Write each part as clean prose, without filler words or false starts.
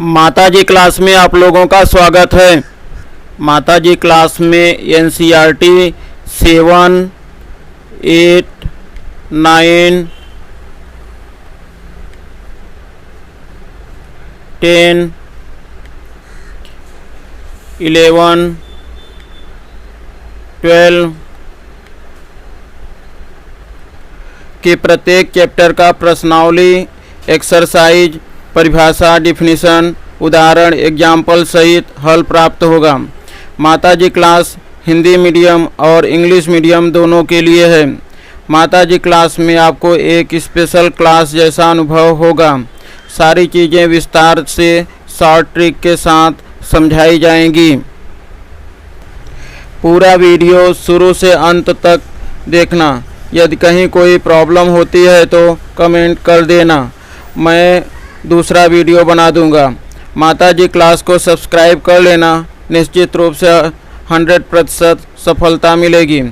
माताजी क्लास में आप लोगों का स्वागत है। माताजी क्लास में एनसीईआरटी 7, 8, 9, 10, 11, 12 के प्रत्येक चैप्टर का प्रश्नावली, एक्सरसाइज, परिभाषा, डिफिनीशन, उदाहरण, एग्जाम्पल सहित हल प्राप्त होगा। माताजी क्लास हिंदी मीडियम और इंग्लिश मीडियम दोनों के लिए है। माताजी क्लास में आपको एक स्पेशल क्लास जैसा अनुभव होगा। सारी चीज़ें विस्तार से शॉर्ट ट्रिक के साथ समझाई जाएंगी। पूरा वीडियो शुरू से अंत तक देखना। यदि कहीं कोई प्रॉब्लम होती है तो कमेंट कर देना, मैं दूसरा वीडियो बना दूंगा। माताजी क्लास को सब्सक्राइब कर लेना, निश्चित रूप से 100% सफलता मिलेगी।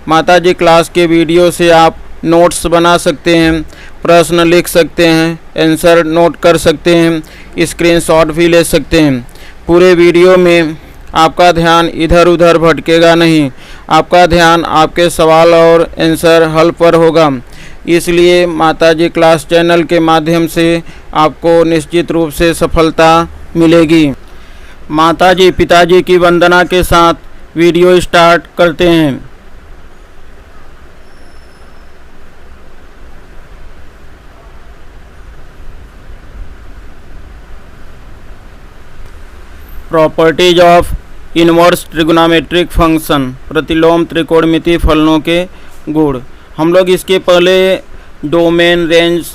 माताजी क्लास के वीडियो से आप नोट्स बना सकते हैं, प्रश्न लिख सकते हैं, आंसर नोट कर सकते हैं, स्क्रीनशॉट भी ले सकते हैं। पूरे वीडियो में आपका ध्यान इधर उधर भटकेगा नहीं, आपका ध्यान आपके सवाल और आंसर हल पर होगा। इसलिए माताजी क्लास चैनल के माध्यम से आपको निश्चित रूप से सफलता मिलेगी। माताजी पिताजी की वंदना के साथ वीडियो स्टार्ट करते हैं। Properties of inverse trigonometric function, प्रतिलोम त्रिकोणमितीय फलनों के गुण। हम लोग इसके पहले डोमेन, रेंज,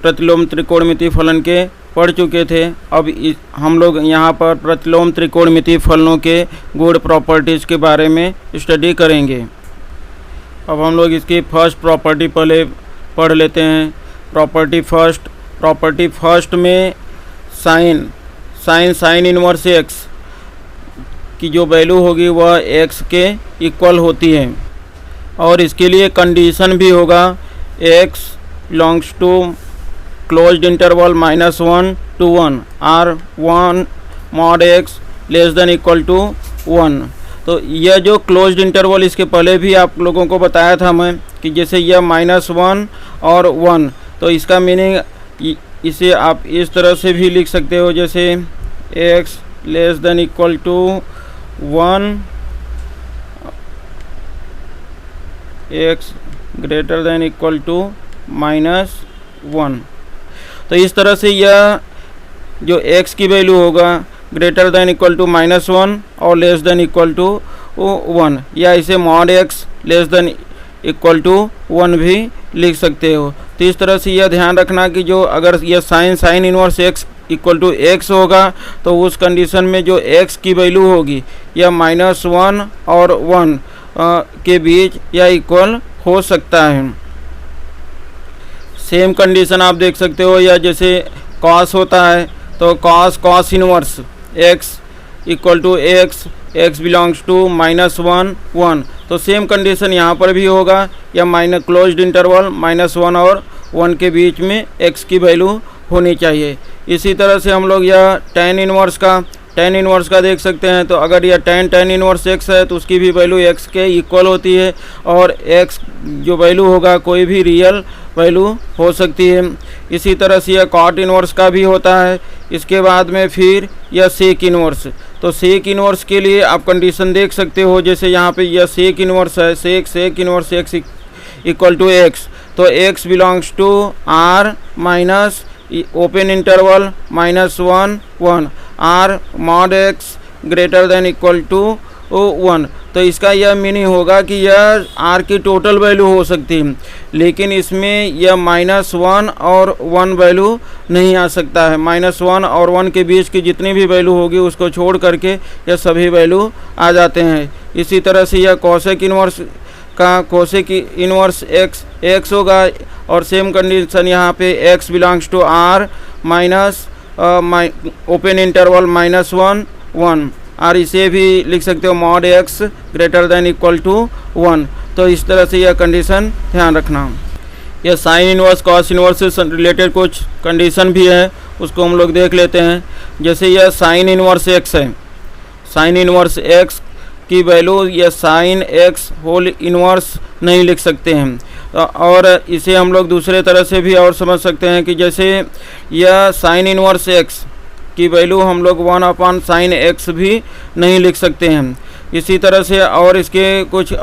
प्रतिलोम त्रिकोणमितीय फलन के पढ़ चुके थे। अब हम लोग यहाँ पर प्रतिलोम त्रिकोणमितीय फलनों के गुण, प्रॉपर्टीज़ के बारे में स्टडी करेंगे। अब हम लोग इसकी फर्स्ट प्रॉपर्टी पहले पढ़ लेते हैं। प्रॉपर्टी फर्स्ट में साइन इनवर्स एक्स की जो वैल्यू होगी वह एक्स के इक्वल होती है। और इसके लिए कंडीशन भी होगा, x belongs to closed interval -1 to 1 और 1 mod x less than equal to 1। तो यह जो क्लोज्ड इंटरवल, इसके पहले भी आप लोगों को बताया था मैं कि जैसे यह -1 और 1, तो इसका मीनिंग इसे आप इस तरह से भी लिख सकते हो, जैसे x less than equal to 1, x greater than equal to -1। तो इस तरह से यह जो x की वैल्यू होगा ग्रेटर देन इक्वल टू -1 और लेस देन इक्वल टू 1, या इसे mod x less than equal to 1 भी लिख सकते हो। तो इस तरह से यह ध्यान रखना कि जो अगर यह sine inverse x equal to x होगा तो उस कंडीशन में जो x की वैल्यू होगी यह -1 और 1 के बीच या इक्वल हो सकता है। सेम कंडीशन आप देख सकते हो, या जैसे कॉस होता है तो cos inverse x equal to x belongs to -1 1। तो सेम कंडीशन यहाँ पर भी होगा, या क्लोज्ड इंटरवल -1 और 1 के बीच में x की वैल्यू होनी चाहिए। इसी तरह से हम लोग यह tan इनवर्स का देख सकते हैं। तो अगर यह tan इनवर्स x है तो उसकी भी वैल्यू x के इक्वल होती है, और x जो वैल्यू होगा कोई भी रियल वैल्यू हो सकती है। इसी तरह से यह cot इनवर्स का भी होता है। इसके बाद में फिर यह sec इनवर्स, तो sec इनवर्स के लिए आप कंडीशन देख सकते हो, जैसे यहाँ पे यह sec इनवर्स है, sec inverse x equal to x, तो x belongs to r minus open interval -1 1 r mod x greater than equal to 1। तो इसका यह मीनिंग होगा कि यह r की टोटल वैल्यू हो सकती है, लेकिन इसमें यह -1 और 1 वैल्यू नहीं आ सकता है। -1 और 1 के बीच की जितनी भी वैल्यू होगी उसको छोड़ करके यह सभी वैल्यू आ जाते हैं। इसी तरह से यह कोसेक इनवर्स x होगा, और सेम कंडीशन यहाँ पे x belongs to r minus open interval -1 1, और इसे भी लिख सकते हो mod x greater than equal to 1। तो इस तरह से यह कंडीशन ध्यान रखना। या साइन इनवर्स कॉस इनवर्स से रिलेटेड कुछ कंडीशन भी है, उसको हम लोग देख लेते हैं। जैसे यह साइन इनवर्स एक्स है, साइन इनवर्स एक्स की वैल्यू या साइन एक्स होल इनवर्स नहीं लिख सकते हैं। और इसे हम लोग दूसरे तरह से भी और समझ सकते हैं कि जैसे यह साइन इनवर्स एक्स की वैल्यू हम लोग 1 साइन एक्स भी नहीं लिख सकते हैं। इसी तरह से और इसके कुछ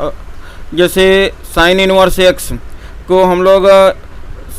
जैसे साइन इनवर्स एक्स को हम लोग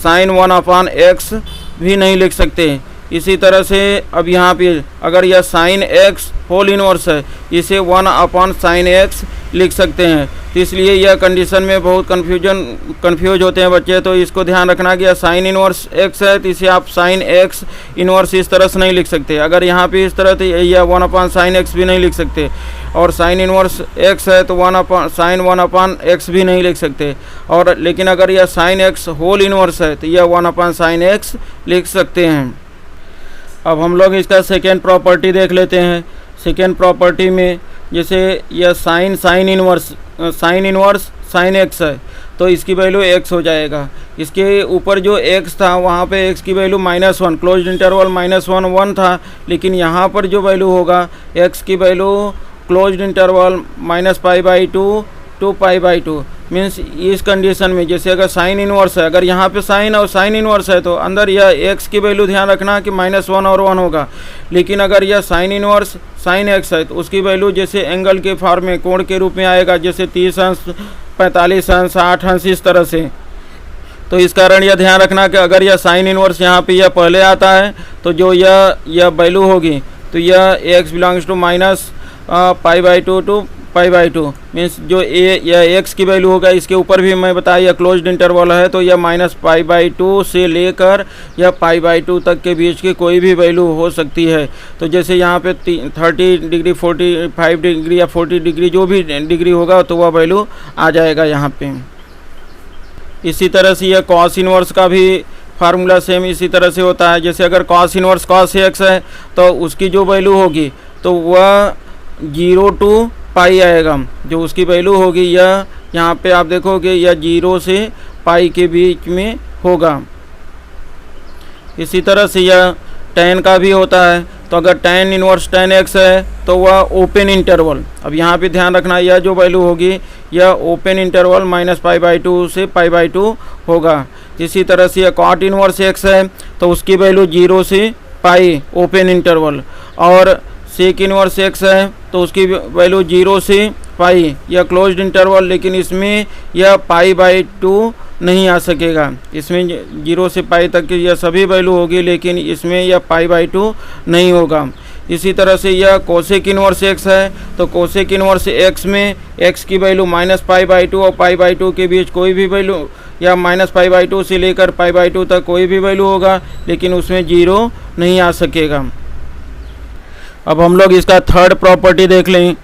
साइन 1 एक्स भी नहीं लिख सकते। इसी तरह से अब यहाँ पे अगर यह साइन एक्स होल इनवर्स है, इसे 1 साइन एक्स लिख सकते हैं। तो इसलिए यह कंडीशन में बहुत कंफ्यूज होते हैं बच्चे, तो इसको ध्यान रखना कि यह साइन इनवर्स एक्स है तो इसे आप साइन एक्स इनवर्स इस तरह से नहीं लिख सकते। अगर यहाँ पे इस तरह तो यह 1 साइन एक्स भी नहीं लिख सकते, और साइन इनवर्स एक्स है तो साइन 1 एक्स भी नहीं लिख सकते। और लेकिन अगर यह साइन एक्स होल इनवर्स है तो यह 1 साइन एक्स लिख सकते हैं। अब हम लोग इसका सेकेंड प्रॉपर्टी देख लेते हैं। सेकेंड प्रॉपर्टी में जैसे यह साइन इनवर्स साइन एक्स है तो इसकी वैल्यू एक्स हो जाएगा। इसके ऊपर जो एक्स था वहाँ पे एक्स की वैल्यू -1 क्लोज्ड इंटरवल -1 था, लेकिन यहाँ पर जो वैल्यू होगा एक्स की value closed interval -π/2 to π/2 means इस कंडीशन में जैसे अगर साइन इनवर्स है, अगर यहाँ पे साइन और साइन इनवर्स है तो अंदर यह एक्स की वैल्यू ध्यान रखना कि -1 और 1 होगा। लेकिन अगर यह साइन इनवर्स साइन एक्स है तो उसकी वैल्यू जैसे एंगल के फॉर्म में कोण के रूप में आएगा, जैसे 30 अंश 45 अंश 60 अंश इस तरह से। तो इस कारण यह ध्यान रखना कि अगर यह साइन इनवर्स यहाँ पे यह पहले आता है तो जो यह वैल्यू होगी तो यह X belongs to -π/2 to π/2 means जो यह एक्स की वैल्यू होगा, इसके ऊपर भी मैं बताया यह क्लोज्ड इंटरवल है तो यह -π/2 से लेकर यह π/2 तक के बीच की कोई भी वैल्यू हो सकती है। तो जैसे यहाँ पे 30 डिग्री 45 डिग्री या 40 डिग्री जो भी डिग्री होगा तो वह वैल्यू आ जाएगा यहाँ पे। इसी तरह से यह कॉस इनवर्स का भी फार्मूला सेम इसी तरह से होता है। जैसे अगर कॉस इनवर्स कॉस एक्स है तो उसकी जो वैल्यू होगी तो वह 0 to पाई आएगा। जो उसकी वैल्यू होगी यह यहाँ पे आप देखोगे यह 0 से पाई के बीच में होगा। इसी तरह से यह tan का भी होता है। तो अगर tan इनवर्स tan x है तो वह ओपन इंटरवल, अब यहाँ पे ध्यान रखना यह जो वैल्यू होगी यह ओपन इंटरवल -π/2 से π/2 होगा। इसी तरह से यह cot इनवर्स x है तो उसकी वैल्यू 0 से पाई ओपन इंटरवल, और सेक इनवर्स एक्स है तो उसकी वैल्यू 0 से पाई यह क्लोज्ड इंटरवल, लेकिन इसमें यह π/2 नहीं आ सकेगा। इसमें 0 से पाई तक की यह सभी वैल्यू होगी लेकिन इसमें यह π/2 नहीं होगा। इसी तरह से यह कोसेक इनवर्स एक्स है तो कोसेक इनवर्स एक्स में एक्स की वैल्यू -π/2 और π/2 के बीच कोई भी वैल्यू या -π/2 से लेकर π/2 तक कोई भी वैल्यू होगा लेकिन उसमें 0 नहीं आ सकेगा। अब हम लोग इसका थर्ड प्रॉपर्टी देख लें।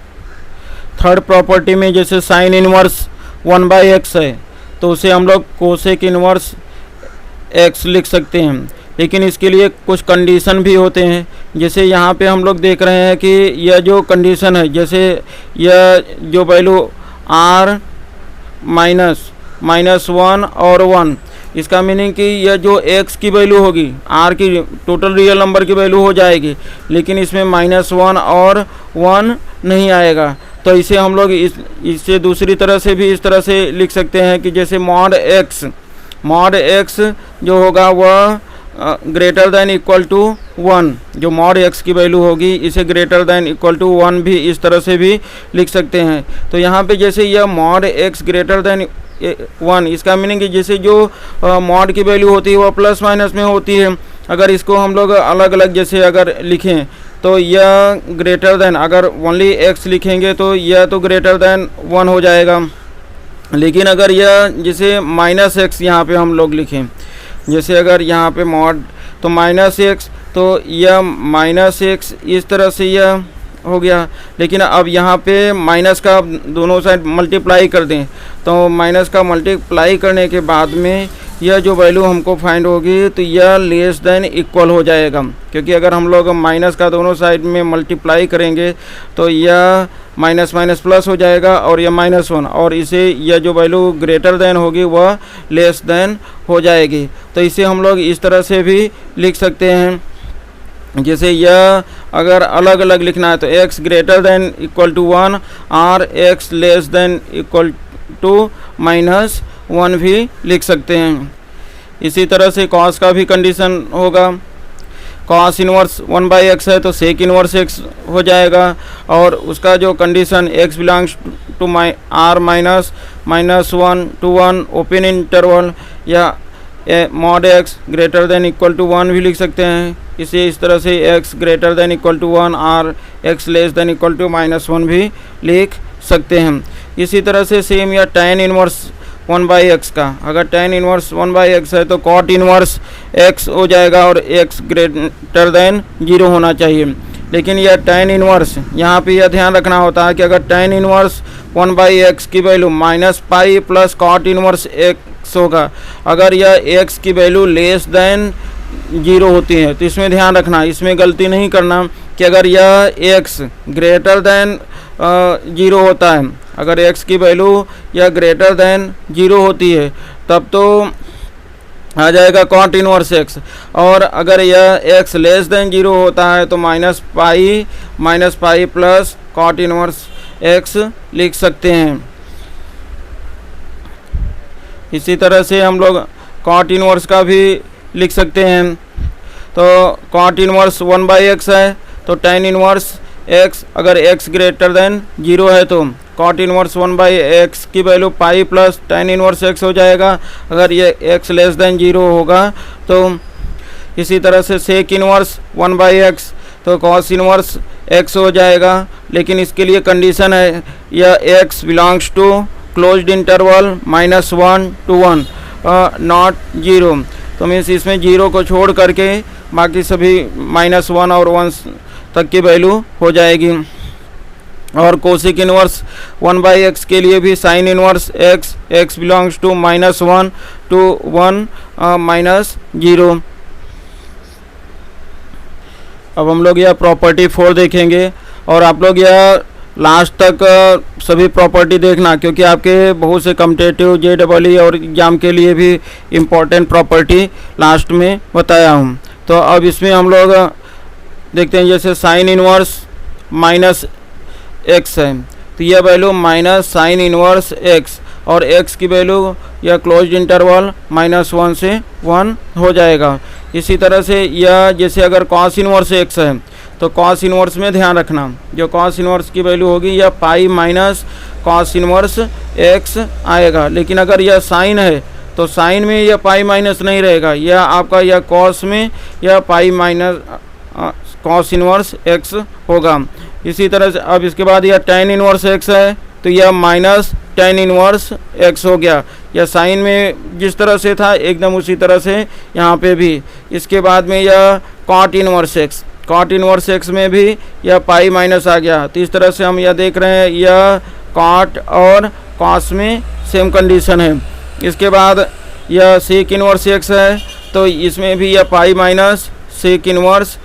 थर्ड प्रॉपर्टी में जैसे साइन इनवर्स 1/x है तो उसे हम लोग कोसेक इनवर्स x लिख सकते हैं, लेकिन इसके लिए कुछ कंडीशन भी होते हैं। जैसे यहाँ पे हम लोग देख रहे हैं कि यह जो कंडीशन है, जैसे यह जो वैल्यू r -1 और 1, इसका मीनिंग कि यह जो x की वैल्यू होगी r की टोटल रियल नंबर की वैल्यू हो जाएगी, लेकिन इसमें -1 और 1 नहीं आएगा। तो इसे हम लोग इससे दूसरी तरह से भी इस तरह से लिख सकते हैं कि जैसे mod x जो होगा वह ग्रेटर दैन इक्वल टू 1, जो mod x की वैल्यू होगी इसे ग्रेटर दैन इक्वल टू 1 भी इस तरह से भी लिख सकते हैं। तो यहाँ पे जैसे यह mod x ग्रेटर दैन 1, इसका मीनिंग कि जैसे जो मॉड की वैल्यू होती है वह प्लस माइनस में होती है। अगर इसको हम लोग अलग अलग जैसे अगर लिखें तो यह ग्रेटर दैन, अगर ओनली x लिखेंगे तो यह तो ग्रेटर दैन 1 हो जाएगा। लेकिन अगर यह जैसे -x यहाँ पे हम लोग लिखें, जैसे अगर यहाँ पे मॉड तो -x तो यह -x इस तरह से यह हो गया। लेकिन अब यहाँ पे माइनस का दोनों साइड मल्टीप्लाई कर दें तो माइनस का मल्टीप्लाई करने के बाद में यह जो वैल्यू हमको फाइंड होगी तो यह लेस देन इक्वल हो जाएगा, क्योंकि अगर हम लोग माइनस का दोनों साइड में मल्टीप्लाई करेंगे तो यह माइनस माइनस प्लस हो जाएगा और यह -1, और इसे यह जो वैल्यू ग्रेटर देन होगी वह लेस देन हो जाएगी। तो इसे हम लोग इस तरह से भी लिख सकते हैं। जैसे यह अगर अलग अलग लिखना है तो x greater than equal to 1 और x less than equal to -1 भी लिख सकते हैं। इसी तरह से cos का भी कंडीशन होगा, cos इनवर्स 1/x है तो sec इनवर्स x हो जाएगा, और उसका जो condition x belongs to r -1 to 1 open interval या mod x greater than equal to 1 भी लिख सकते हैं। इस तरह से x greater than equal to 1 और x less than equal to -1 भी लिख सकते हैं। इसी तरह से सेम या tan इनवर्स 1/x का, अगर tan इनवर्स 1/x है तो cot इनवर्स x हो जाएगा और x ग्रेटर देन 0 होना चाहिए। लेकिन यह tan इनवर्स, यहाँ पे यह ध्यान रखना होता है कि अगर tan इनवर्स 1/x की value -pi plus cot inverse x होगा, अगर यह x की वैल्यू लेस देन 0 होती है तो इसमें ध्यान रखना, इसमें गलती नहीं करना कि अगर यह x ग्रेटर देन 0 होता है, अगर x की वैल्यू या ग्रेटर देन 0 होती है तब तो आ जाएगा cot इनवर्स x, और अगर यह x लेस देन 0 होता है तो -pi plus cot inverse x लिख सकते हैं। इसी तरह से हम लोग cot इनवर्स का भी लिख सकते हैं। तो cot इनवर्स 1/x है तो tan इनवर्स x, अगर x ग्रेटर देन 0 है तो cot इनवर्स 1/x की value pi plus tan inverse x हो जाएगा, अगर ये x लेस देन 0 होगा तो इसी तरह से sec इनवर्स 1/x तो cos इनवर्स x हो जाएगा। लेकिन इसके लिए कंडीशन है यह x belongs to closed interval -1 to 1 not 0, तो मीन्स इसमें 0 को छोड़ करके बाकी सभी -1 और 1 तक की वैल्यू हो जाएगी। और कोसिक इनवर्स 1/x के लिए भी sine inverse x belongs to -1 to 1 -0। अब हम लोग यह प्रॉपर्टी 4 देखेंगे, और आप लोग यह लास्ट तक सभी प्रॉपर्टी देखना, क्योंकि आपके बहुत से कॉम्पिटिटिव JEE और एग्ज़ाम के लिए भी इम्पोर्टेंट प्रॉपर्टी लास्ट में बताया हूँ। तो अब इसमें हम लोग देखते हैं, जैसे साइन इनवर्स -x है तो यह वैल्यू -sin इनवर्स x, और x की वैल्यू यह क्लोज्ड इंटरवल -1 से 1 हो जाएगा। इसी तरह से यह जैसे अगर cos इनवर्स x है तो cos इनवर्स में ध्यान रखना, जो cos इनवर्स की वैल्यू होगी यह pi minus cos inverse x आएगा। लेकिन अगर यह साइन है तो साइन में यह पाई माइनस नहीं रहेगा, यह आपका यह cos में यह pi minus cos inverse x होगा। इसी तरह से अब इसके बाद यह tan इनवर्स x है तो यह माइनस tan इनवर्स x हो गया, यह साइन में जिस तरह से था एकदम उसी तरह से यहाँ पे भी। इसके बाद में यह cot इनवर्स x में भी यह पाई माइनस आ गया। तो इस तरह से हम यह देख रहे हैं यह cot और cos में सेम कंडीशन है। इसके बाद यह sec इनवर्स x है तो इसमें भी यह pi minus sec inverse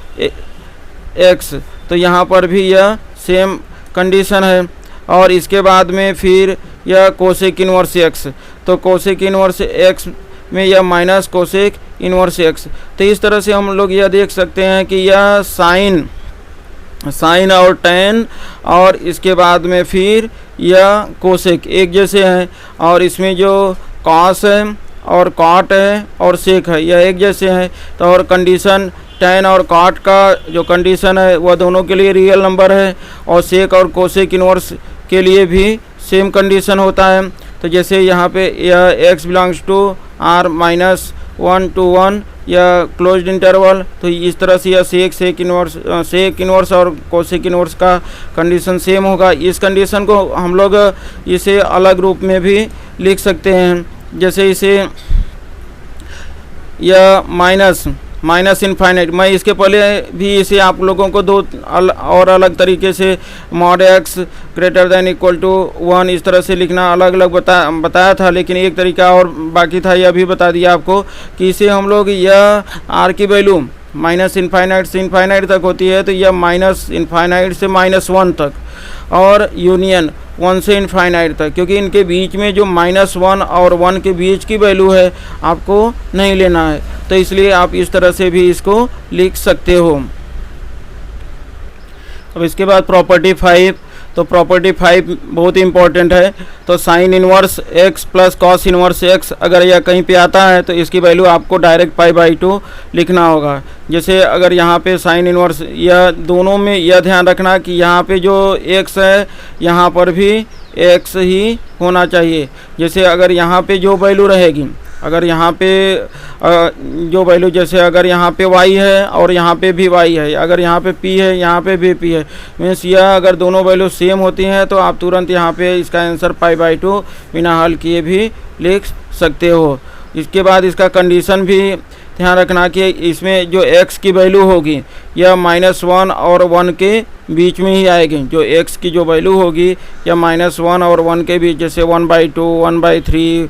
x, तो यहाँ पर भी यह सेम कंडीशन है। और इसके बाद में फिर यह कोसेक इनवर्स x, तो कोसेक इनवर्स x में यह माइनस कोसेक इनवर्स x। तो इस तरह से हम लोग यह देख सकते हैं कि यह साइन और tan और इसके बाद में फिर यह कोसेक एक जैसे हैं, और इसमें जो cos है और cot है और sec है यह एक जैसे हैं। तो और कंडीशन tan और cot का जो कंडीशन है वह दोनों के लिए रियल नंबर है, और sec और कोसेक इनवर्स के लिए भी सेम कंडीशन होता है। तो जैसे यहाँ पे यह x belongs to r -1 to 1 या क्लोज्ड इंटरवल, तो इस तरह से यह सेक इनवर्स और कोसेक इनवर्स का कंडीशन सेम होगा। इस कंडीशन को हम लोग इसे अलग रूप में भी लिख सकते हैं, जैसे इसे यह माइनस इनफाइनाइट, मैं इसके पहले भी इसे आप लोगों को दो और अलग तरीके से mod x greater than equal to 1 इस तरह से लिखना अलग अलग बताया था, लेकिन एक तरीका और बाकी था, यह भी बता दिया आपको कि इसे हम लोग यह r की वैल्यू माइनस इनफाइनाइट से इनफाइनाइट तक होती है तो यह माइनस इनफाइनाइट से -1 तक, और यूनियन 1 से इनफाइनाइट तक, क्योंकि इनके बीच में जो -1 और 1 के बीच की वैल्यू है आपको नहीं लेना है, तो इसलिए आप इस तरह से भी इसको लिख सकते हो। अब इसके बाद प्रॉपर्टी 5, तो प्रॉपर्टी 5 बहुत ही इंपॉर्टेंट है। तो sine inverse x plus cos inverse x अगर यह कहीं पे आता है तो इसकी वैल्यू आपको डायरेक्ट π/2 लिखना होगा। जैसे अगर यहाँ पे साइन इनवर्स, यह दोनों में यह ध्यान रखना कि यहाँ पे जो एक्स है यहाँ पर भी एक्स ही होना चाहिए। जैसे अगर यहाँ पे जो वैल्यू रहेगी, अगर यहाँ पे जो वैल्यू, जैसे अगर यहाँ पे y है और यहाँ पे भी y है, अगर यहाँ पे p है यहाँ पे भी p है, मीन्स यह अगर दोनों वैल्यू सेम होती हैं तो आप तुरंत यहाँ पे इसका आंसर π/2 बिना हल किए भी लिख सकते हो। इसके बाद इसका कंडीशन भी ध्यान रखना कि इसमें जो x की वैल्यू होगी यह -1 और 1 के बीच में ही आएगी। जो x की जो वैल्यू होगी यह -1 और 1 के बीच, जैसे 1/2, 1/3,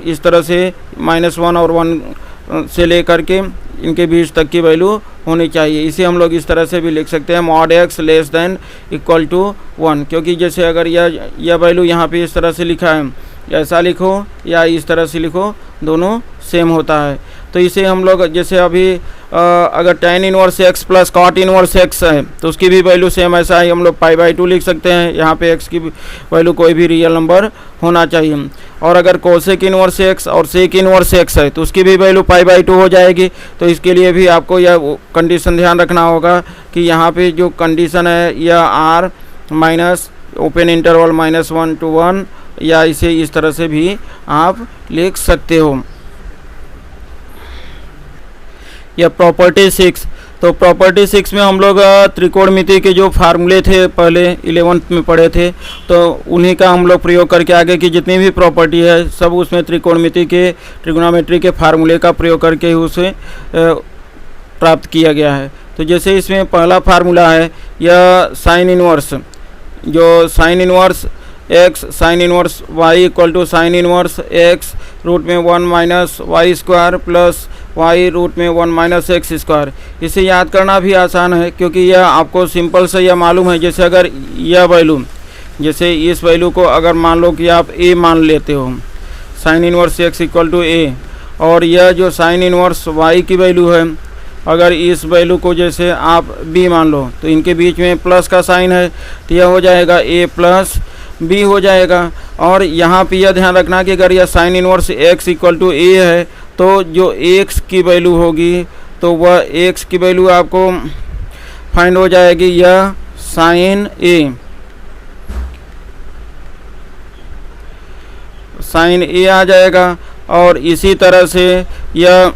इस तरह से -1 और 1 से लेकर के इनके बीच तक की वैल्यू होनी चाहिए। इसे हम लोग इस तरह से भी लिख सकते हैं mod x less than equal to 1, क्योंकि जैसे अगर यह वैल्यू यहाँ पे इस तरह से लिखा है, ऐसा लिखो या इस तरह से लिखो, दोनों सेम होता है। तो इसे हम लोग जैसे अभी अगर tan inverse x plus cot inverse x है तो उसकी भी वैल्यू सेम ऐसा ही हम लोग π/2 लिख सकते हैं। यहाँ पे x की वैल्यू कोई भी रियल नंबर होना चाहिए। और अगर कोसेक इनवर्स x और सेक इनवर्स x है तो उसकी भी वैल्यू π/2 हो जाएगी। तो इसके लिए भी आपको यह कंडीशन ध्यान रखना होगा कि यहाँ पे जो कंडीशन है यह r minus open interval -1 to 1, या इसे इस तरह से भी आप लिख सकते हो। या प्रॉपर्टी 6, तो प्रॉपर्टी 6 में हम लोग त्रिकोणमिति के जो फार्मूले थे पहले 11th में पढ़े थे, तो उन्हीं का हम लोग प्रयोग करके आगे की जितनी भी प्रॉपर्टी है सब उसमें त्रिकोणमिति के ट्रिग्नोमेट्री के फार्मूले का प्रयोग करके ही उसे प्राप्त किया गया है। तो जैसे इसमें पहला फार्मूला है यह साइन इनवर्स, जो sine inverse x sine inverse y equal to sine inverse x root में 1 minus y square plus y root में 1 माइनस एक्स स्क्वायर। इसे याद करना भी आसान है क्योंकि यह आपको सिंपल से यह मालूम है। जैसे अगर यह वैल्यू, जैसे इस वैल्यू को अगर मान लो कि आप a मान लेते हो, sine inverse x equal to a, और यह जो साइन इनवर्स y की वैल्यू है अगर इस वैल्यू को जैसे आप b मान लो तो इनके बीच में प्लस का साइन है तो यह हो जाएगा a प्लस b हो जाएगा। और यहाँ पे यह ध्यान रखना कि अगर यह sine inverse x equal to a है तो जो x की वैल्यू होगी तो वह x की वैल्यू आपको फाइंड हो जाएगी यह साइन a आ जाएगा। और इसी तरह से यह,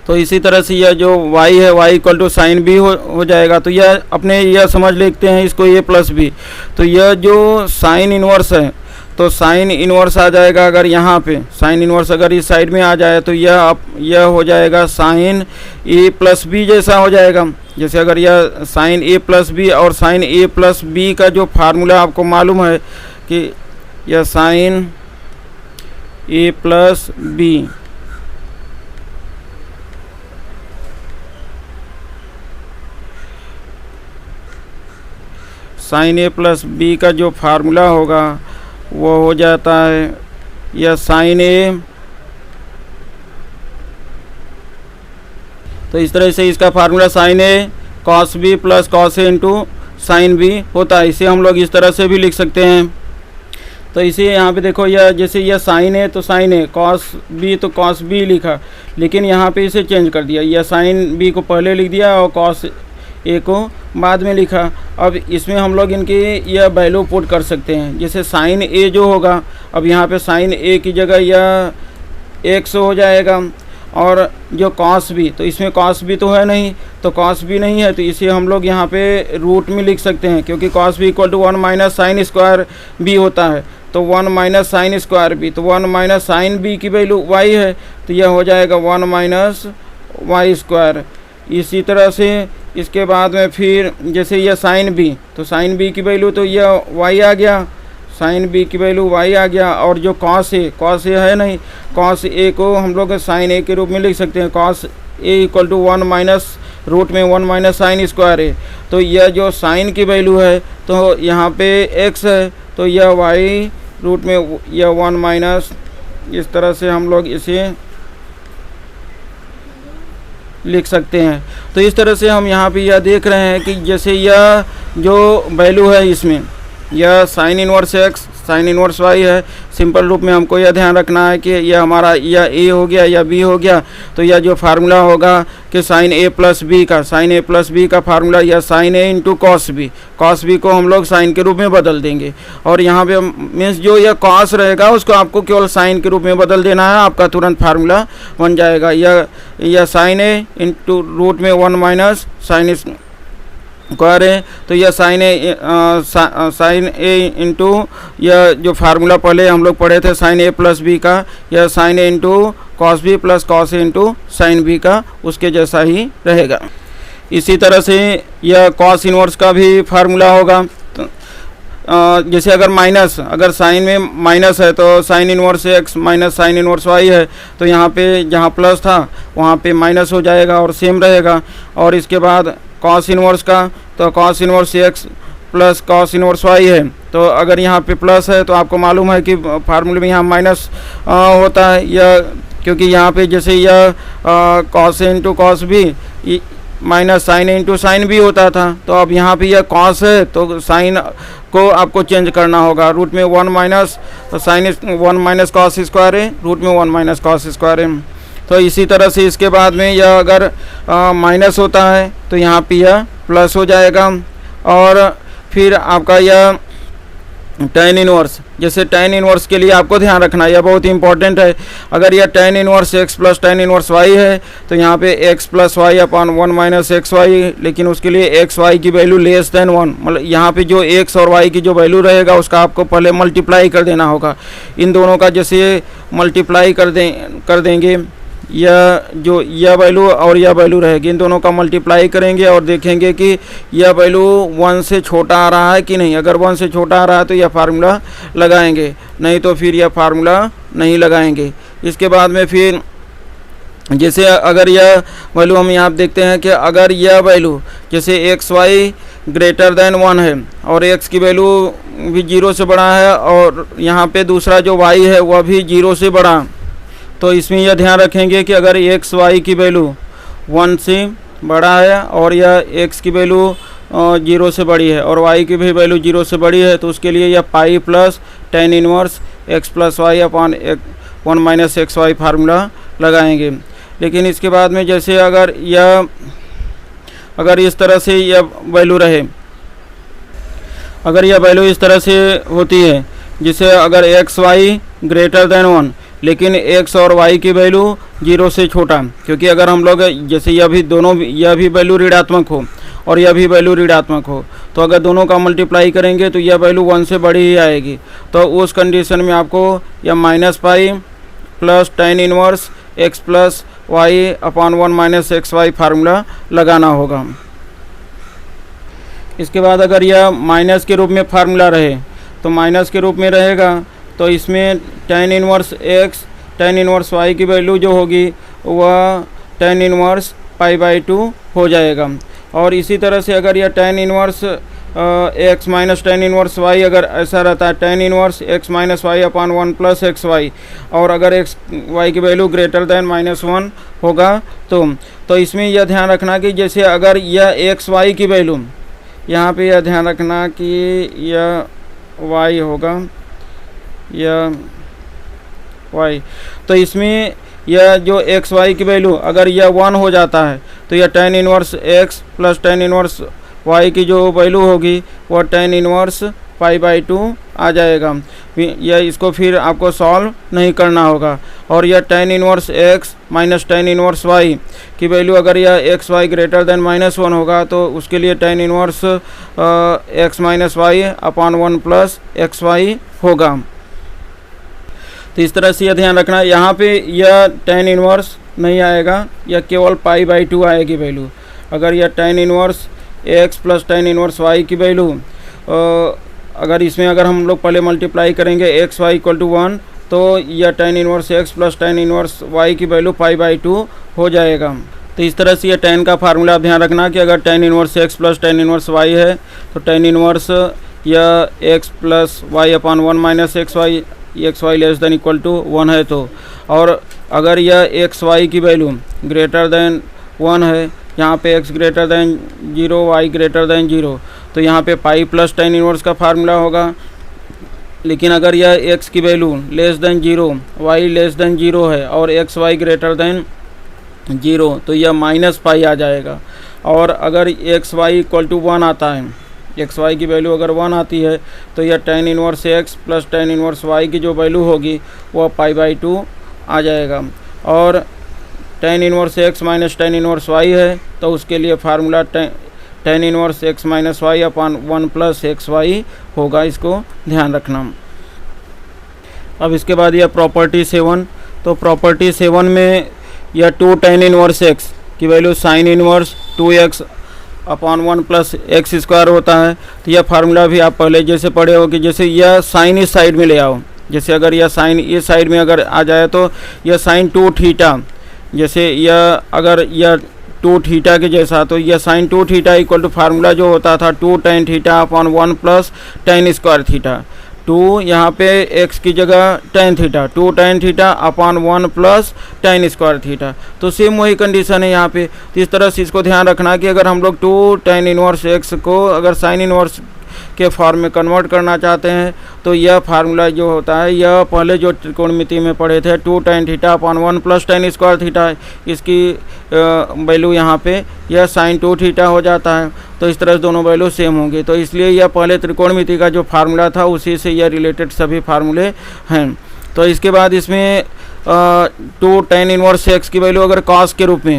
तो इसी तरह से यह जो y है y equal to sine b हो जाएगा। तो यह अपने यह समझ लेते हैं इसको a प्लस b। तो यह जो साइन इनवर्स है तो साइन इनवर्स आ जाएगा, अगर यहाँ पे साइन इनवर्स अगर इस साइड में आ जाए तो यह हो जाएगा साइन a प्लस b जैसा हो जाएगा। जैसे अगर यह साइन a प्लस b और साइन a प्लस b का जो फार्मूला आपको मालूम है कि यह sine a plus b, sine a plus b का जो फार्मूला होगा वो हो जाता है यह साइन a, तो इस तरह से इसका formula sign a cos b plus cos a into sine b होता है। इसे हम लोग इस तरह से भी लिख सकते हैं। तो इसे यहाँ पे देखो, यह जैसे यह साइन a तो साइन a, कॉस b तो कॉस b लिखा, लेकिन यहाँ पे इसे चेंज कर दिया, यह साइन b को पहले लिख दिया और कॉस a को बाद में लिखा। अब इसमें हम लोग इनकी यह वैल्यू पुट कर सकते हैं। जैसे साइन a जो होगा, अब यहाँ पे साइन a की जगह यह x हो जाएगा, और जो कॉस b, तो इसमें कॉस b तो है नहीं, तो कॉस b नहीं है तो इसे हम लोग यहाँ पे रूट में लिख सकते हैं, क्योंकि cos b equal to 1 minus sine square b होता है। तो 1 माइनस साइन स्क्वायर b, तो 1 माइनस साइन b की वैल्यू y है तो यह हो जाएगा 1 माइनस वाई स्क्वायर। इसी तरह से इसके बाद में फिर जैसे यह साइन b, तो साइन b की वैल्यू तो यह y आ गया, साइन b की वैल्यू y आ गया। और जो कॉस a है नहीं, कॉस a को हम लोग साइन a के रूप में लिख सकते हैं। Cos a equal to 1 minus root में 1 माइनस साइन स्क्वायर है। तो यह जो साइन की वैल्यू है तो यहाँ पे x है तो यह y रूट में यह 1 माइनस, इस तरह से हम लोग इसे लिख सकते हैं। तो इस तरह से हम यहाँ पे यह देख रहे हैं कि जैसे यह जो वैल्यू है इसमें यह sine inverse x sine inverse y है। सिंपल रूप में हमको यह ध्यान रखना है कि यह हमारा या ए हो गया या बी हो गया, तो यह जो फार्मूला होगा कि साइन ए प्लस बी का, साइन ए प्लस बी का फार्मूला या sign A into cos B को हम लोग साइन के रूप में बदल देंगे। और यहाँ पे मीन्स जो यह कॉस रहेगा उसको आपको केवल साइन के रूप में बदल देना है, आपका तुरंत फार्मूला बन जाएगा। यह साइन ए इंटू रूट में 1 माइनस साइन स्क्वायर है, तो यह साइन ए इंटू यह जो फार्मूला पहले हम लोग पढ़े थे साइन ए प्लस बी का, यह sine A into cos B plus cos A into sine B का उसके जैसा ही रहेगा। इसी तरह से यह कॉस इनवर्स का भी फार्मूला होगा। तो जैसे अगर साइन में माइनस है तो sine inverse x minus sine inverse y है, तो यहाँ पे जहाँ प्लस था वहाँ पे माइनस हो जाएगा और सेम रहेगा। और इसके बाद कॉस इनवर्स का, तो cos inverse x plus cos inverse y है, तो अगर यहाँ पे प्लस है तो आपको मालूम है कि फार्मूले में यहाँ माइनस होता है, यह क्योंकि यहाँ पे जैसे यह cos A into cos B minus sine A into sine B होता था, तो अब यहाँ पे यह कॉस है तो साइन को आपको चेंज करना होगा। रूट में 1 minus sine 1 minus cos square है, रूट में 1 माइनस कॉस स्क्वायर है। तो इसी तरह से इसके बाद में यह अगर माइनस होता है तो यहाँ पे यह प्लस हो जाएगा। और फिर आपका यह tan इनवर्स, जैसे tan इनवर्स के लिए आपको ध्यान रखना है, यह बहुत इंपॉर्टेंट है। अगर यह tan inverse x plus tan inverse y है तो यहाँ पे x plus y upon 1 minus x y, लेकिन उसके लिए x y की वैल्यू लेस देन 1, मतलब यहाँ पे जो x और y की जो वैल्यू रहेगा उसका आपको पहले मल्टीप्लाई कर देना होगा। इन दोनों का जैसे मल्टीप्लाई कर देंगे, यह वैल्यू और यह वैल्यू रहेगी, इन दोनों का मल्टीप्लाई करेंगे और देखेंगे कि यह वैल्यू 1 से छोटा आ रहा है कि नहीं। अगर 1 से छोटा आ रहा है तो यह फार्मूला लगाएंगे, नहीं तो फिर यह फार्मूला नहीं लगाएंगे। इसके बाद में फिर जैसे अगर यह वैल्यू हम यहाँ देखते हैं कि अगर यह वैल्यू जैसे एक्स वाई ग्रेटर देन 1 है और x की वैल्यू भी 0 से बड़ा है और यहाँ पे दूसरा जो y है वह भी 0 से बड़ा, तो इसमें यह ध्यान रखेंगे कि अगर एक्स वाई की वैल्यू 1 से बड़ा है और यह x की वैल्यू 0 से बड़ी है और y की भी वैल्यू 0 से बड़ी है, तो उसके लिए यह pi plus tan inverse x plus y upon 1 minus x y formula लगाएंगे। लेकिन इसके बाद में जैसे अगर इस तरह से यह वैल्यू रहे, अगर यह वैल्यू इस तरह से होती है जिसे अगर एक्स वाई ग्रेटर देन 1 लेकिन x और y की वैल्यू 0 से छोटा, क्योंकि अगर हम लोग जैसे यह भी वैल्यू ऋणात्मक हो और यह भी वैल्यू ऋणात्मक हो, तो अगर दोनों का मल्टीप्लाई करेंगे तो यह वैल्यू 1 से बड़ी ही आएगी। तो उस कंडीशन में आपको यह minus pi plus tan inverse x plus y upon 1 minus x y formula लगाना होगा। इसके बाद अगर यह माइनस के रूप में फार्मूला रहे, तो माइनस के रूप में रहेगा तो इसमें tan inverse x tan inverse y की वैल्यू जो होगी वह tan इनवर्स पाई बाई 2 हो जाएगा। और इसी तरह से अगर यह tan inverse x minus tan inverse y अगर ऐसा रहता है tan inverse x minus y upon 1 plus x y, और अगर x y की वैल्यू ग्रेटर देन -1 होगा तो इसमें यह ध्यान रखना कि जैसे अगर यह x y की वैल्यू, यहाँ पे यह ध्यान रखना कि यह y होगा यह y, तो इसमें यह जो एक्स वाई की वैल्यू अगर यह 1 हो जाता है तो यह tan inverse x plus tan inverse y की जो वैल्यू होगी वह tan इनवर्स पाई बाई 2 आ जाएगा। यह इसको फिर आपको सॉल्व नहीं करना होगा। और यह tan inverse x minus tan inverse y की वैल्यू अगर यह एक्स वाई ग्रेटर देन -1 होगा तो उसके लिए tan inverse x minus y upon 1 plus x y होगा। तो इस तरह से यह ध्यान रखना, यहाँ पे यह tan इनवर्स नहीं आएगा, यह केवल पाई बाई 2 आएगी वैल्यू। अगर यह tan inverse x plus tan inverse y की वैल्यू अगर इसमें अगर हम लोग पहले मल्टीप्लाई करेंगे एक्स वाई इक्वल टू 1, तो यह tan inverse x plus tan inverse y की वैल्यू पाई बाई 2 हो जाएगा। तो इस तरह से यह tan का फार्मूला आप ध्यान रखना कि अगर tan inverse x plus tan inverse y है तो tan इनवर्स यह x plus y upon 1 minus x y less than equal to 1 है तो, और अगर यह एक्स वाई की वैल्यू ग्रेटर देन 1 है, यहाँ पे x greater than 0, y greater than 0, तो यहाँ पे पाई प्लस tan इनवर्स का फार्मूला होगा। लेकिन अगर यह x की value less than 0, y less than 0 है और एक्स वाई ग्रेटर दैन 0, तो यह माइनस पाई आ जाएगा। और अगर एक्स वाई इक्वल टू 1 आता है, एक्स वाई की वैल्यू अगर 1 आती है, तो यह tan inverse x plus tan inverse y की जो वैल्यू होगी वह π/2 आ जाएगा। और tan inverse x minus tan inverse y है, तो उसके लिए formula tan inverse x minus y upon 1 plus x y होगा, इसको ध्यान रखना। अब इसके बाद यह प्रॉपर्टी 7, तो प्रॉपर्टी 7 में यह 2 tan इनवर्स x की value sine inverse 2x upon 1 plus x square होता है। तो यह फार्मूला भी आप पहले जैसे पढ़े हो कि जैसे यह साइन इस साइड में ले आओ, जैसे अगर यह साइन इस साइड में अगर आ जाए तो यह साइन 2 थीटा, जैसे यह अगर यह 2 थीटा के जैसा, तो यह sine 2 theta equal to formula जो होता था 2 tan theta upon 1 plus tan square theta. 2 यहाँ पे x की जगह tan theta, 2 tan theta upon 1 plus tan square theta. तो सेम वही कंडीशन है यहाँ पे। तो इस तरह से इसको ध्यान रखना कि अगर हम लोग 2 tan इनवर्स x को अगर साइन इनवर्स के फॉर्म में कन्वर्ट करना चाहते हैं, तो यह फार्मूला जो होता है यह पहले जो त्रिकोणमिति में पढ़े थे 2 tan theta upon 1 plus tan square theta, इसकी वैल्यू यहाँ पे यह साइन 2 थीटा हो जाता है। तो इस तरह से दोनों वैल्यू सेम होंगे। तो इसलिए यह पहले त्रिकोणमिति का जो फार्मूला था उसी से यह रिलेटेड सभी फार्मूले हैं। तो इसके बाद इसमें 2 tan इनवर्स x की वैल्यू अगर cos के रूप में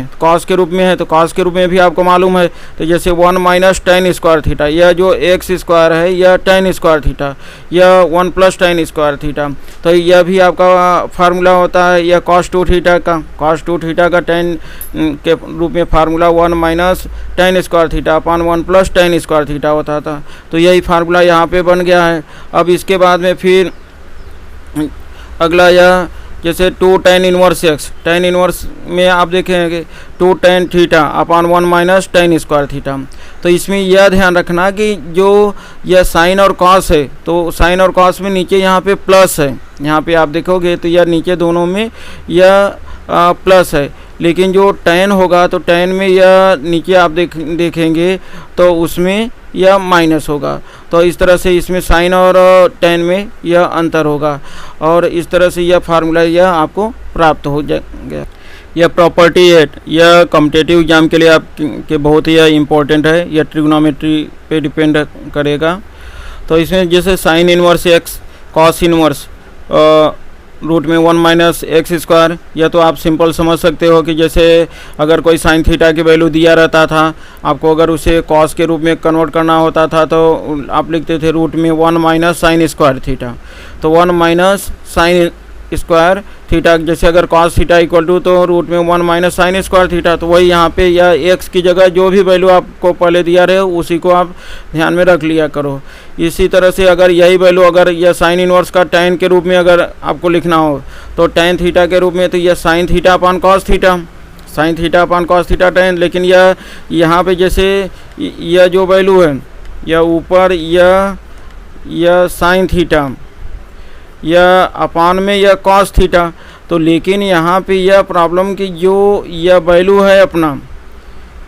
है, तो cos के रूप में भी आपको मालूम है, तो जैसे 1 माइनस tan स्क्वायर थीटा, यह जो x स्क्वायर है यह tan स्क्वायर थीटा, यह 1 प्लस tan स्क्वायर थीटा, तो यह भी आपका फार्मूला होता है यह cos 2 थीटा का tan के रूप में formula 1 minus tan square theta upon 1 plus tan square theta होता था। तो यही फार्मूला यहाँ पे बन गया है। अब इसके बाद में फिर अगला यह जैसे 2 tan inverse x, tan inverse में आप देखेंगे 2 tan theta upon 1 minus tan square theta. तो इसमें यह ध्यान रखना कि जो यह साइन और कॉस है, तो साइन और कॉस में नीचे यहाँ पे प्लस है, यहाँ पे आप देखोगे तो यह नीचे दोनों में यह प्लस है, लेकिन जो tan होगा तो tan में यह नीचे आप देखेंगे तो उसमें यह माइनस होगा। तो इस तरह से इसमें साइन और tan में यह अंतर होगा, और इस तरह से यह फार्मूला यह आपको प्राप्त हो जाएगा। यह प्रॉपर्टी 8 यह कॉम्पिटिटिव एग्जाम के लिए आपके बहुत ही इम्पोर्टेंट है, यह ट्रिग्नोमेट्री पे डिपेंड करेगा। तो इसमें जैसे sine inverse x cos inverse root में 1 माइनस एक्स स्क्वायर, यह तो आप सिंपल समझ सकते हो कि जैसे अगर कोई साइन थीटा की वैल्यू दिया रहता था, आपको अगर उसे कॉस के रूप में कन्वर्ट करना होता था तो आप लिखते थे रूट में 1 माइनस साइन स्क्वायर थीटा। तो 1 माइनस साइन स्क्वायर थीटा, जैसे अगर कॉस थीटा इक्वल टू तो रूट में 1 माइनस साइन स्क्वायर थीटा, तो वही यहाँ पे या एक्स की जगह जो भी वैल्यू आपको पहले दिया रहे उसी को आप ध्यान में रख लिया करो। इसी तरह से अगर यही वैल्यू अगर यह साइन इनवर्स का tan के रूप में अगर आपको लिखना हो तो tan थीटा के रूप में, तो यह sine theta upon cos theta, sine theta upon cos theta tan। लेकिन यह यहाँ पे जैसे यह जो वैल्यू है यह ऊपर यह साइन थीटा, यह अपान में यह कॉस थीटा, तो लेकिन यहाँ पे यह प्रॉब्लम कि जो यह वैल्यू है अपना,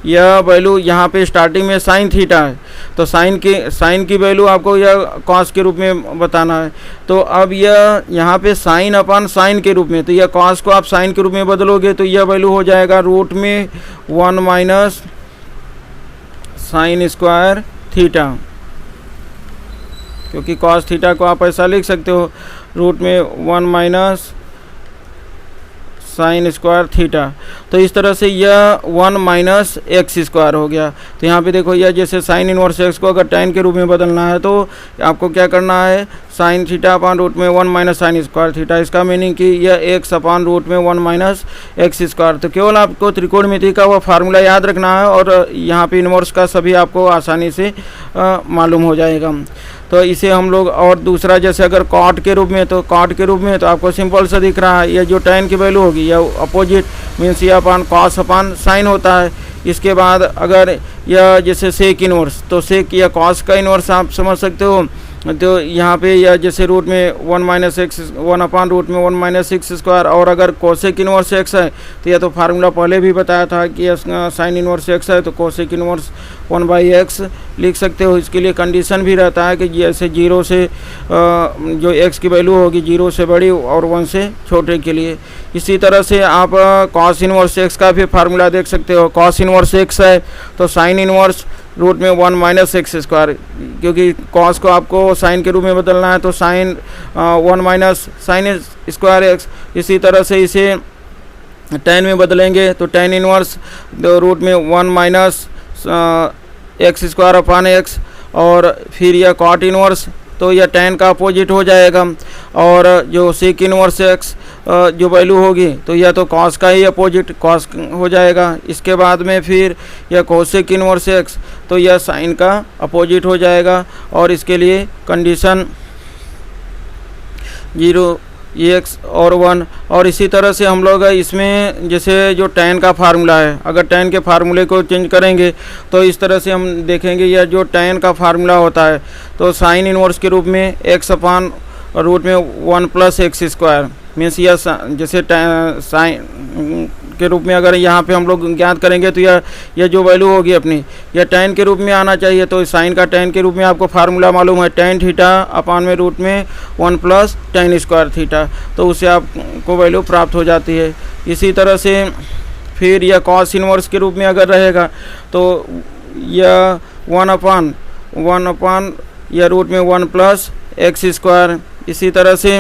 यह वैल्यू यहाँ पे स्टार्टिंग में साइन थीटा है, तो साइन की वैल्यू आपको यह कॉस के रूप में बताना है। तो अब यह यहाँ पे साइन अपॉन साइन के रूप में, तो यह कॉस को आप साइन के रूप में बदलोगे तो यह वैल्यू हो जाएगा रूट में 1 माइनस साइन स्क्वायर थीटा, क्योंकि कॉस थीटा को आप ऐसा लिख सकते हो रूट में 1 माइनस साइन स्क्वायर थीटा। तो इस तरह से यह 1 माइनस एक्स स्क्वायर हो गया। तो यहाँ पे देखो यह जैसे साइन इनवर्स एक्स को अगर tan के रूप में बदलना है तो आपको क्या करना है, साइन थीटा अपॉन रूट में 1 माइनस साइन स्क्वायर थीटा, इसका मीनिंग कि यह एक्स अपॉन रूट में 1 माइनस एक्स स्क्वायर। तो केवल आपको त्रिकोणमिति का वह फार्मूला याद रखना है और यहाँ पे इनवर्स का सभी आपको आसानी से मालूम हो जाएगा। तो इसे हम लोग, और दूसरा जैसे अगर कॉट के रूप में, तो कॉट के रूप में तो आपको सिंपल सा दिख रहा है, यह जो tan की वैल्यू होगी यह अपोजिट मीन्स यह अपॉन कॉस अपॉन साइन होता है। इसके बाद अगर यह जैसे सेक इनवर्स, तो सेक या कॉस का इनवर्स आप समझ सकते हो तो यहाँ पे यह जैसे रूट में 1 माइनस एक्स 1 अपान रूट में 1 माइनस एक्स स्क्वायर, और अगर कोसेक इनवर्स एक्स है तो यह तो फार्मूला पहले भी बताया था कि साइन इनवर्स एक्स है तो कोसेक इनवर्स 1/x लिख सकते हो। इसके लिए कंडीशन भी रहता है कि जैसे 0 से जो x की वैल्यू होगी 0 से बड़ी और 1 से छोटे के लिए। इसी तरह से आप कॉस इनवर्स एक्स का भी फार्मूला देख सकते हो। कॉस इनवर्स एक्स है तो साइन इनवर्स रूट में 1 माइनस एक्स स्क्वायर, क्योंकि कॉस को आपको साइन के रूप में बदलना है तो sine 1 minus sine square x. इसी तरह से इसे टेन में बदलेंगे तो टेन इनवर्स रूट में 1 minus x square upon x, और फिर यह कॉट इनवर्स तो यह टेन का अपोजिट हो जाएगा, और जो सेक इनवर्स एक्स जो वैल्यू होगी तो यह तो कॉस का ही अपोजिट कॉस हो जाएगा। इसके बाद में फिर यह कोसेक इनवर्स एक्स तो यह साइन का अपोजिट हो जाएगा, और इसके लिए कंडीशन 0 एक्स और 1। और इसी तरह से हम लोग इसमें जैसे जो टेन का फार्मूला है, अगर टेन के फार्मूले को चेंज करेंगे तो इस तरह से हम देखेंगे यह जो टेन का फार्मूला होता है तो साइन इनवर्स के रूप में एक्स अपान रूट में 1 प्लस एक्स स्क्वायर मीन्स यह जैसे साइन के रूप में अगर यहाँ पे हम लोग ज्ञात करेंगे तो यह जो वैल्यू होगी अपनी यह टेन के रूप में आना चाहिए। तो साइन का टेन के रूप में आपको फार्मूला मालूम है, टेन थीटा अपान में रूट में 1 प्लस टेन स्क्वायर थीटा, तो उससे आपको वैल्यू प्राप्त हो जाती है। इसी तरह से फिर यह कॉस इनवर्स के रूप में अगर रहेगा तो यह 1 अपान यह रूट में 1 प्लस एक्स स्क्वायर। इसी तरह से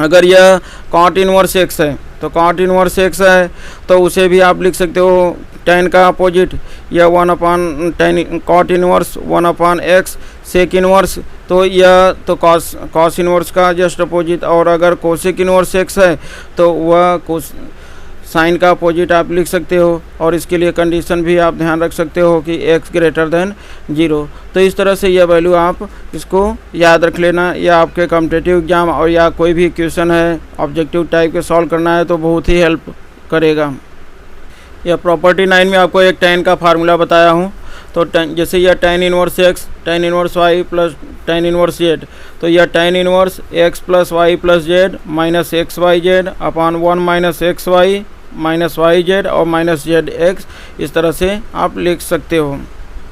अगर यह कॉट इनवर्स एक्स है तो कॉट इनवर्स एक्स है तो उसे भी आप लिख सकते हो टेन का अपोजिट, यह 1 अपान टेन कॉट इनवर्स 1 अपान एक्स सेक इनवर्स तो यह तो कॉस इनवर्स का जस्ट अपोजिट, और अगर कोसेक इनवर्स एक्स है तो वह साइन का अपोजिट आप लिख सकते हो। और इसके लिए कंडीशन भी आप ध्यान रख सकते हो कि x ग्रेटर देन 0। तो इस तरह से यह वैल्यू आप इसको याद रख लेना, या आपके कॉम्पिटिटिव एग्जाम और या कोई भी क्वेश्चन है ऑब्जेक्टिव टाइप के सॉल्व करना है तो बहुत ही हेल्प करेगा। यह प्रॉपर्टी 9 में आपको एक टेन का फार्मूला बताया हूँ। तो जैसे यह tan inverse X tan inverse Y plus tan inverse Z, तो यह tan inverse x plus Y plus Z minus x Y Z upon 1 minus x Y minus Y Z और माइनस जेड एक्स, इस तरह से आप लिख सकते हो।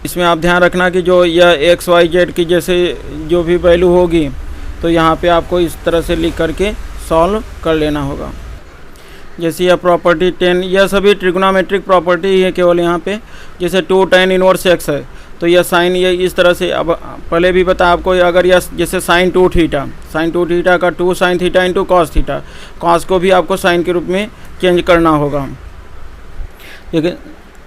इसमें आप ध्यान रखना कि जो यह एक्स वाई जेड की जैसे जो भी वैल्यू होगी तो यहाँ पे आपको इस तरह से लिख करके सॉल्व कर लेना होगा। जैसे यह प्रॉपर्टी 10, यह सभी ट्रिग्नोमेट्रिक प्रॉपर्टी ही है केवल यहाँ पे। जैसे 2 tan इनवर्स एक्स है तो यह साइन ये इस तरह से, अब पहले भी बता आपको, अगर यह जैसे साइन 2 थीटा का 2 sine theta into cos theta, cos को भी आपको साइन के रूप में चेंज करना होगा। देखिए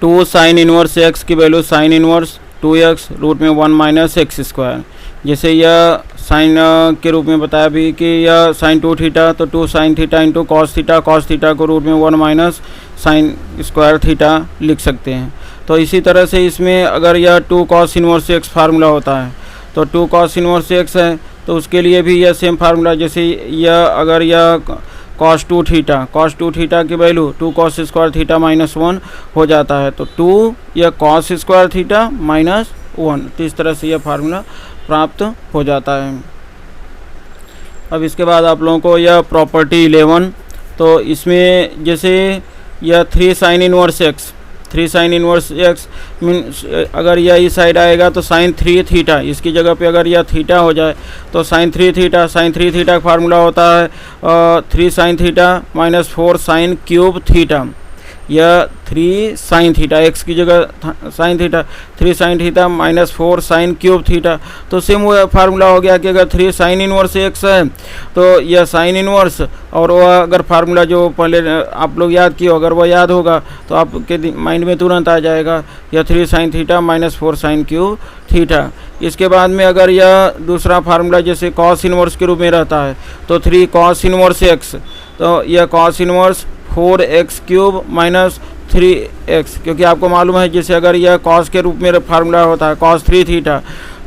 2 साइन इनवर्स एक्स की value sine inverse 2x root में 1 माइनस एक्स स्क्वायर। जैसे यह साइन के रूप में बताया भी कि यह साइन 2 थीटा तो 2 sine theta into cos theta को रूट में 1 माइनस साइन स्क्वायर थीटा लिख सकते हैं। तो इसी तरह से इसमें अगर यह 2 कॉस इनवर्स एक्स फार्मूला होता है तो 2 कॉस इनवर्स एक्स है तो उसके लिए भी यह सेम फार्मूला, जैसे यह अगर यह कॉस 2 थीटा की value 2 cos square theta minus 1 हो जाता है तो 2 यह कॉस स्क्वायर थीटा माइनस 1, तो इस तरह से यह फार्मूला प्राप्त हो जाता है। अब इसके बाद आप लोगों को यह प्रॉपर्टी 11, तो इसमें जैसे यह 3 साइन इनवर्स एक्स मीन्स अगर यह इस साइड आएगा तो साइन 3 थीटा, इसकी जगह पे अगर यह थीटा हो जाए तो साइन 3 थीटा का फार्मूला होता है 3 sine theta minus 4 sine cube theta. यह 3 साइन थीटा एक्स की जगह sine theta 3 sine theta minus 4 sine cube theta. तो सेम वो फार्मूला हो गया कि अगर 3 साइन इनवर्स एक्स है तो यह साइन इनवर्स, और वह अगर फार्मूला जो पहले आप लोग याद किए अगर वह याद होगा तो आपके माइंड में तुरंत आ जाएगा यह 3 sine theta minus 4 sine cube theta. इसके बाद में अगर यह दूसरा फार्मूला जैसे कॉस इनवर्स के रूप में रहता है तो 3 कॉस इनवर्स एक्स, तो यह cos inverse 4x cube minus 3x, क्योंकि आपको मालूम है जैसे अगर यह कॉस के रूप में फार्मूला होता है कॉस 3 थीटा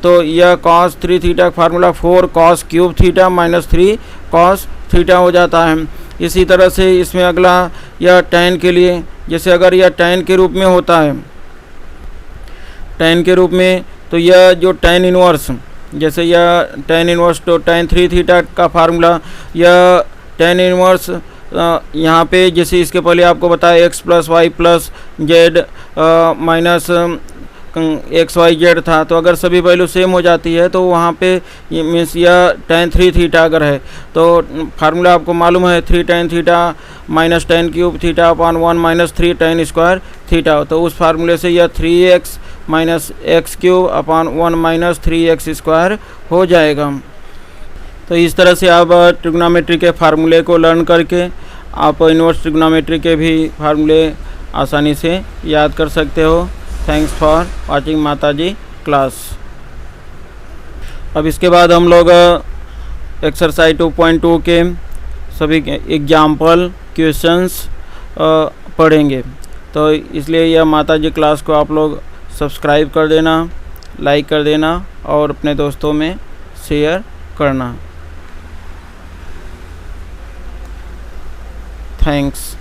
तो यह कॉस 3 थीटा का formula 4 cos cube theta minus 3 cos theta हो जाता है। इसी तरह से इसमें अगला यह tan के लिए, जैसे अगर यह tan के रूप में होता है tan के रूप में तो यह जो tan जैसे यह tan इनवर्स तो tan 3 थीटा का फार्मूला, यह tan इनवर्स यहाँ पे जैसे इसके पहले आपको बताया x plus Y plus Z minus x Y z था, तो अगर सभी वैल्यू सेम हो जाती है तो वहाँ पे ये मीन्स यह tan 3 थीटा अगर है तो फार्मूला आपको मालूम है 3 tan theta minus tan cube theta upon 1 minus 3 tan square theta, तो उस फार्मूले से यह 3x minus x cube upon 1 minus 3x square हो जाएगा। तो इस तरह से आप ट्रिग्नोमेट्री के फार्मूले को लर्न करके आप इन्वर्स ट्रिग्नोमेट्री के भी फार्मूले आसानी से याद कर सकते हो। थैंक्स फॉर वाचिंग माताजी क्लास। अब इसके बाद हम लोग एक्सरसाइज 2.2 के सभी एग्जाम्पल क्वेश्चंस पढ़ेंगे, तो इसलिए यह माताजी क्लास को आप लोग सब्सक्राइब कर देना, लाइक कर देना और अपने दोस्तों में शेयर करना। थैंक्स।